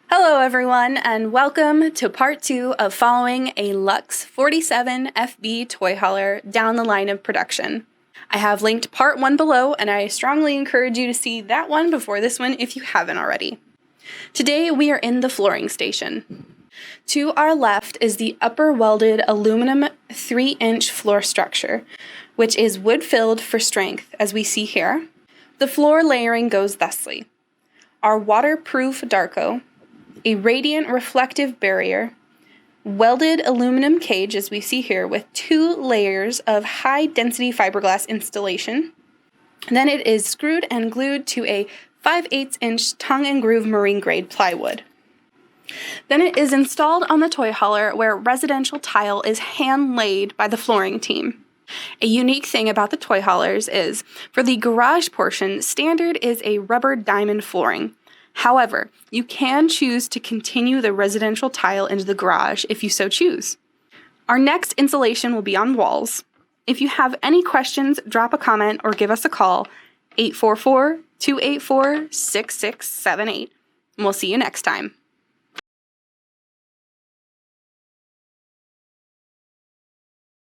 Hello everyone, and welcome to part 2 of following a Luxe 47 FB toy hauler down the line of production. I have linked part 1 below, and I strongly encourage you to see that one before this one if you haven't already. Today we are in the flooring station. To our left is the upper welded aluminum 3-inch floor structure, which is wood-filled for strength, as we see here. The floor layering goes thusly: our waterproof Darko, a radiant reflective barrier, welded aluminum cage as we see here with 2 layers of high-density fiberglass installation. Then it is screwed and glued to a 5/8-inch tongue and groove marine grade plywood. Then it is installed on the toy hauler where residential tile is hand-laid by the flooring team. A unique thing about the toy haulers is, for the garage portion, standard is a rubber diamond flooring. However, you can choose to continue the residential tile into the garage if you so choose. Our next installation will be on walls. If you have any questions, drop a comment or give us a call, 844-284-6678. And we'll see you next time.